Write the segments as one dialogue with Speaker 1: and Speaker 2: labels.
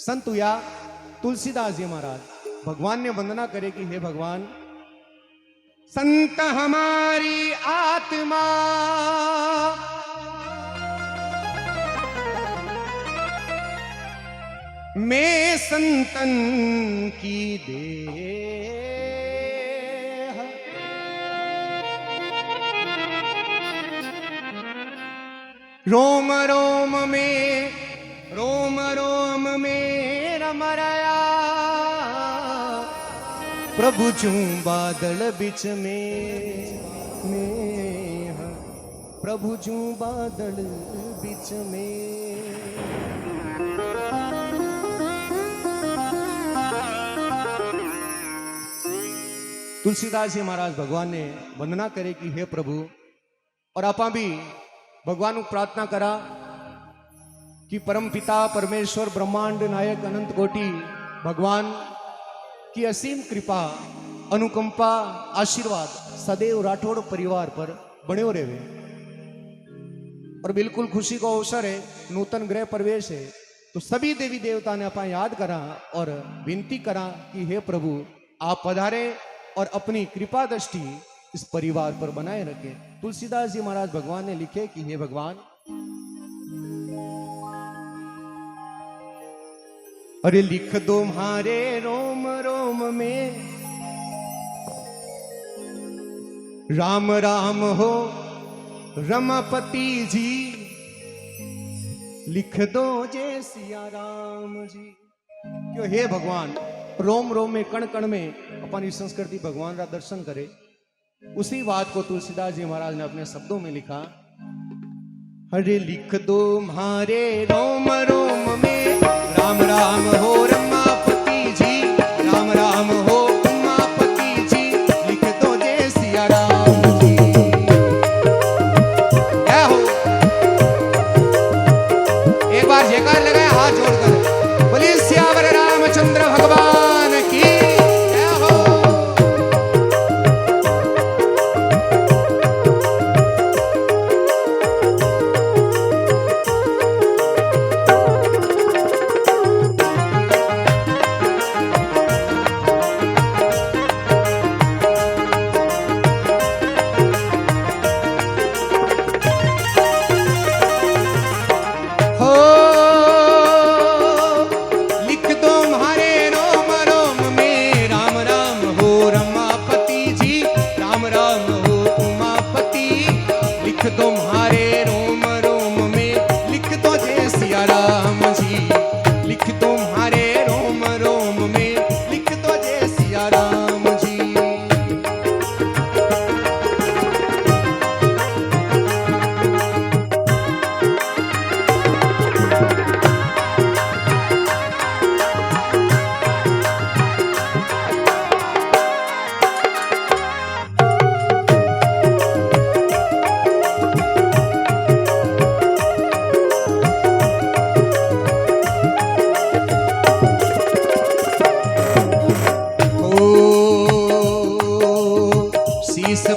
Speaker 1: संत हुआ तुलसीदास जी महाराज, भगवान ने वंदना करे कि हे भगवान, संत हमारी आत्मा मैं संतन की देह, रोम रोम में रमरया, प्रभु जू बादल बिच में प्रभु जू बादल बिच में। तुलसीदास जी महाराज भगवान ने वंदना करे कि हे प्रभु, और आपा भी भगवान को प्रार्थना करा कि परम पिता परमेश्वर ब्रह्मांड नायक अनंत कोटि भगवान की असीम कृपा अनुकंपा आशीर्वाद सदैव राठौड़ परिवार पर बने हो रहे। और बिल्कुल खुशी का अवसर है, नूतन गृह प्रवेश है, तो सभी देवी देवता ने अपना याद करा और विनती करा कि हे प्रभु आप पधारे और अपनी कृपा दृष्टि इस परिवार पर बनाए रखे। तुलसीदास जी महाराज भगवान ने लिखे कि हे भगवान, अरे लिख दो हमारे रोम रोम में राम राम हो रमापति जी, लिख दो जय सिया राम जी। क्यों हे भगवान, रोम रोम में कण कण में अपनी संस्कृति भगवान का दर्शन करे। उसी बात को तुलसीदास जी महाराज ने अपने शब्दों में लिखा, अरे लिख दो हमारे रोम रोम में राम राम हो रमापति जी, राम राम हो उमापति जी, लिख दो जय सिया राम जी। क्या हो, एक बार जयकार लगाए हाथ जोड़कर, बोलिए सियावर रामचंद्र भगवान की।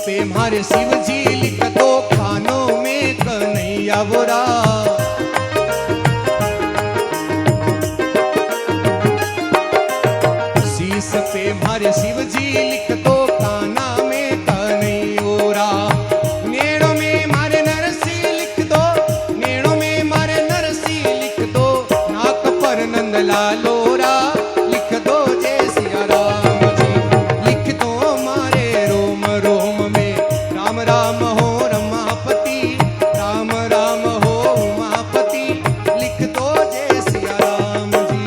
Speaker 1: पे हमारे शिव जी लिख दो खानों में कन्हैया बोरा, शीश पे हमारे शिव जी लिख दो काना में कन्हैया बोरा, नेड़ों में मारे नरसी लिख दो, नेड़ों में मारे नरसी लिख दो, नाक पर नंदलालोरा, लिख दो जय सिया राम जी, लिख दो हमारे रोम रोम में राम राम हो रमापति, राम राम हो उमापति, लिख दो जय सिया राम जी।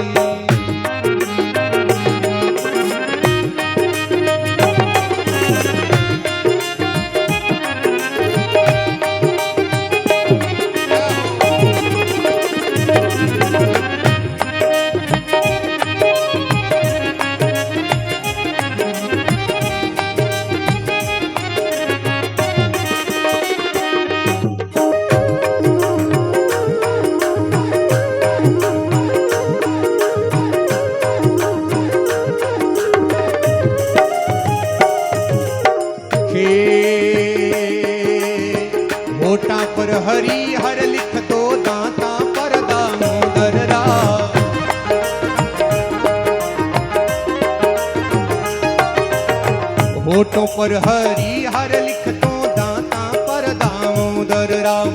Speaker 1: होठों पर हरी हर लिख दो, दांता पर दामोदर राम।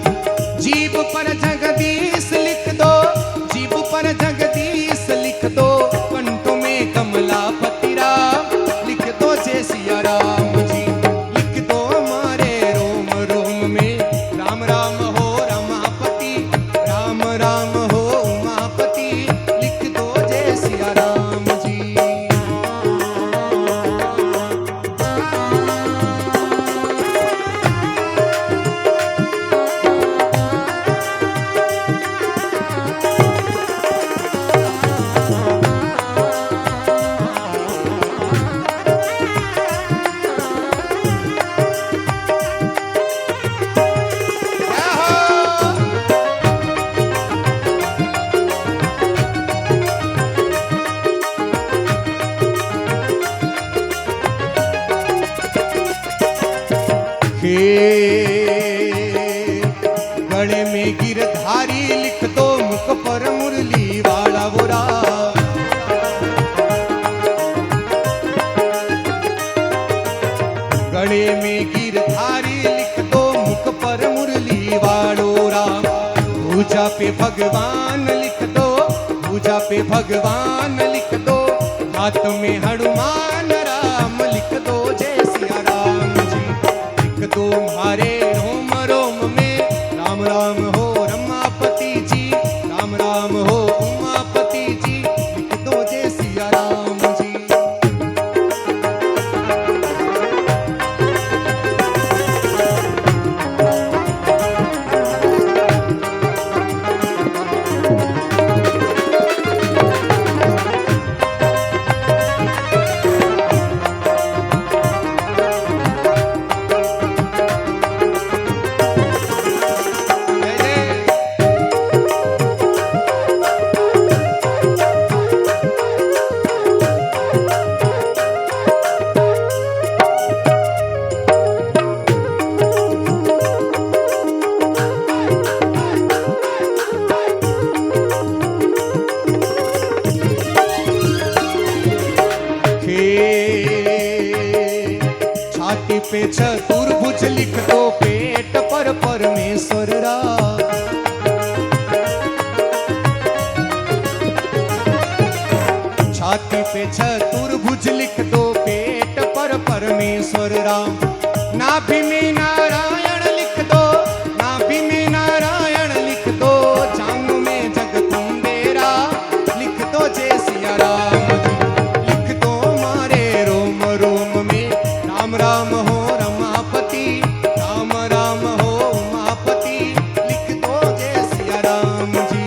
Speaker 1: जीभ पर जगदीश लिख दो, जीभ पर जगदीश लिख दो, कंठों में कमलापति राम लिख दो जय सिया राम जी। लिख दो हमारे रोम रोम में राम राम हो रमापति, राम राम हो उमापति, लिख दो जय सिया राम जी। गले में गिरधारी लिख दो, मुख पर मुरली वाला बोरा। गले में गिरधारी लिख दो, मुख पर मुरली वालो राम। पूजा पे भगवान लिख दो, पूजा पे भगवान लिख दो, हाथ में हनुमान राम लिख दो जय सिया राम जी। लिख दो हमारे रोम रोम में राम राम हो रमापति जी, राम राम हो उमापति जी, लिख दो जय सिया राम जी। छाती पे चतुर्भुज लिख दो, पेट पर परमेश्वर राम। छाती पे चतुर्भुज लिख दो, पेट पर परमेश्वर राम। नाभि में नारायण लिख दो, नाभि में नारायण लिख दो, जांग में जगदम्बे राम लिख दो जय सिया राम जी। लिख दो हमारे रोम रोम में राम राम हो रमापति, राम राम हो उमापति, लिख दो जय सिया राम जी।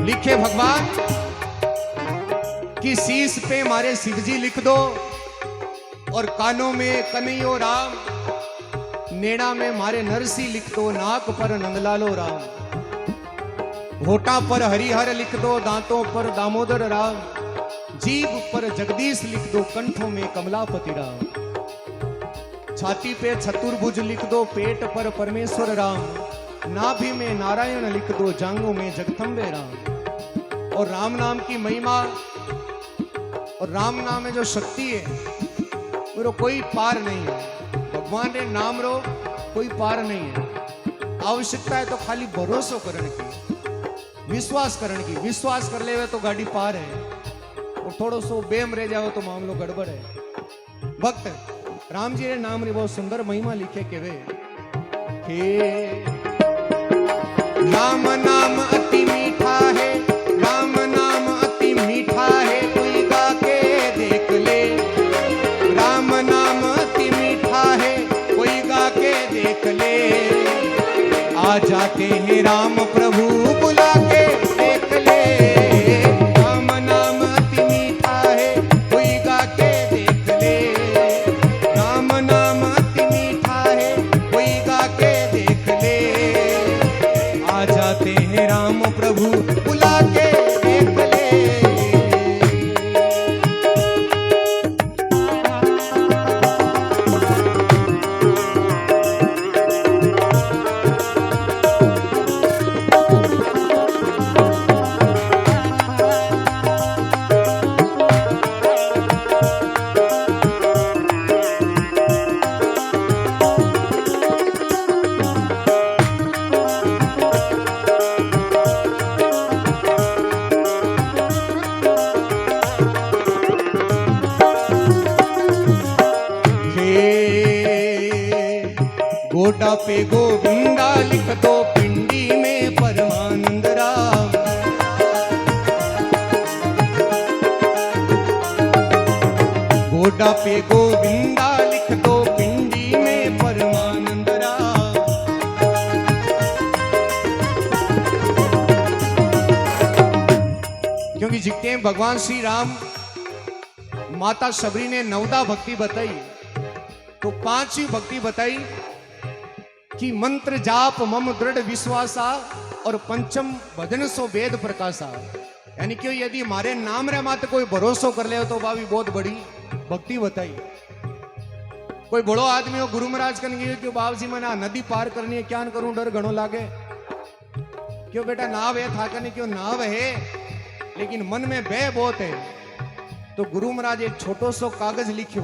Speaker 1: लिखे भगवान कि शीश पे मारे शिव जी लिख दो, और कानों में कन्हैयो राम, नेड़ा में मारे नरसी लिख दो, नाक पर नंदलालो राम। होठा पर हरिहर लिख दो, दांतों पर दामोदर राम। जीभ पर जगदीश लिख दो, कंठों में कमलापति राम। छाती पे चतुर्भुज लिख दो, पेट पर परमेश्वर राम। नाभि में नारायण लिख दो, जांघों में जगदम्बे राम। और राम नाम की महिमा और राम नाम में जो शक्ति है वो कोई पार नहीं है। भगवान रे नाम रो कोई पार नहीं है। आवश्यकता है तो खाली भरोसा करने की, विश्वास करने की। विश्वास कर ले तो गाड़ी पार है, और थोड़ो सो बेम रह जाओ तो मामलो गड़बड़ है। भक्त राम जी रे नाम रे बहुत सुंदर महिमा लिखे के वे राम नाम अति मीठा है, राम नाम अति मीठा है, कोई गा के देख ले। राम नाम अति मीठा है, कोई गा के देख ले। आ जाते हैं राम प्रभु बुला के देख ले। राम नाम अति गोडा पे गोविंदा लिख दो पिंडी में परमानंद राम। गोडा पे गोविंदा लिख दो पिंडी में परमानंद राम। क्योंकि जितने भगवान श्री राम माता शबरी ने नवदा भक्ति बताई, तो पांचवी भक्ति बताई कि मंत्र जाप मम दृढ़ विश्वासा और पंचम भजन सो वेद प्रकाशा। यानी कि यदि हमारे नाम रे माते कोई भरोसो कर ले तो भाभी बहुत बड़ी भक्ति बताई। कोई बड़ो आदमी हो गुरु महाराज कहेंगे कि बाबू जी मैंने नदी पार करनी है, क्या न करूं, डर घणो लागे। क्यों बेटा नाव है, था करने क्यों नाव है, लेकिन मन में भय बहुत है। तो गुरु महाराज एक छोटो सो कागज लिखो,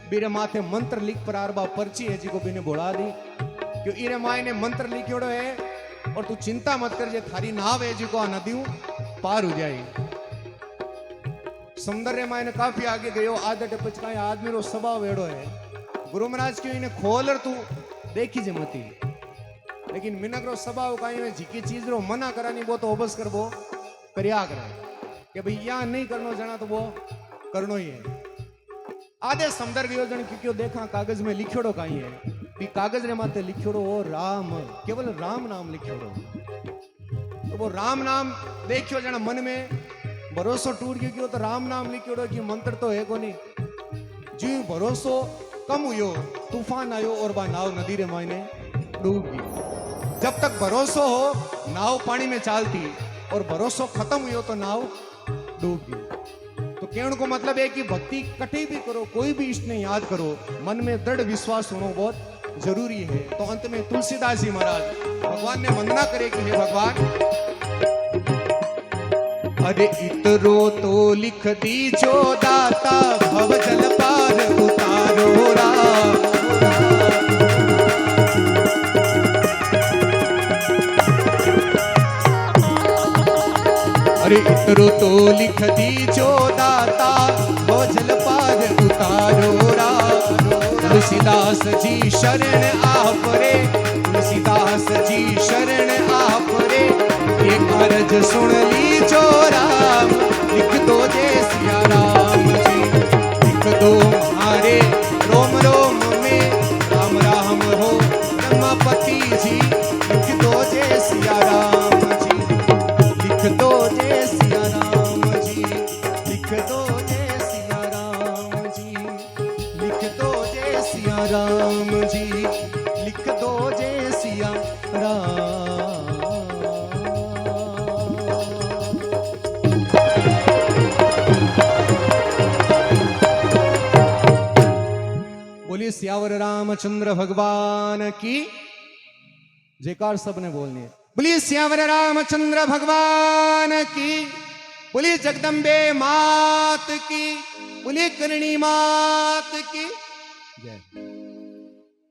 Speaker 1: बीरे माथे मंत्र लिख प्रारबा पर्ची है जी को बिने बोला दी, क्यों इरे माई ने मंत्र लिखोड़ो है और तू चिंता मत कर, जे थारी नाव है जी को आ नदी पार हो जाए। सौंदर्य माई ने काफी आगे गयो, आदत पचकाए आदमी रो स्वभाव वेड़ो है। गुरु महाराज क्यों इन्हें खोल और तू देखी जे मती, लेकिन मिनक रो स्वभाव काई में झीकी चीज रो मना करानी वो तो ओबस कर वो करिया करे कि भाई यहाँ नहीं करनो जाना तो वो करनो ही है। आधे समंदर गयो जन क्यों देखा कागज में लिखोड़ो काई है, भी कागज रे माते लिखोड़ो ओ राम, केवल राम नाम लिखोड़ो। तो वो राम नाम देखियो जना मन में भरोसो टूट गयो तो राम नाम लिखोड़ो कि मंत्र तो है को नहीं। जी भरोसो कम हुयो, तूफान आयो और बा नाव नदी रे मायने डूब गई। जब तक भरोसो हो नाव पानी में चालती, और भरोसो खत्म हुयो तो नाव डूब गई। तो कहने को मतलब है कि भक्ति कटे भी करो, कोई भी इष्ट ने याद करो, मन में दृढ़ विश्वास होना बहुत जरूरी है। तो अंत में तुलसीदास जी महाराज भगवान ने वंदना करे कि हे भगवान, अरे इतरो तो लिख दीजो दाता, भव जल पार उतारो राम। अरे इतरो तो लिख दीजो दाता, भव जल पार उतारो राम। तुलसीदास जी शरण आप रे, तुलसीदास जी शरण आप रे, ये कारज सुन लीजो राम। लिख दो जय सिया राम जी, लिख दो हमारे रोम रोम में, राम राम हो रमापति जी। लिख दो जय सिया राम जी, लिख दो जय सिया राम जी, लिख दो जय सिया राम जी, लिख दो जय सिया राम जी, लिख दो जय सिया राम। बोलिए सियावर रामचंद्र भगवान की जयकार सबने बोलनी है। बोलिए सियावर रामचंद्र भगवान की, बोलिए जगदम्बे मात की, बोलिए करणी मात की जय।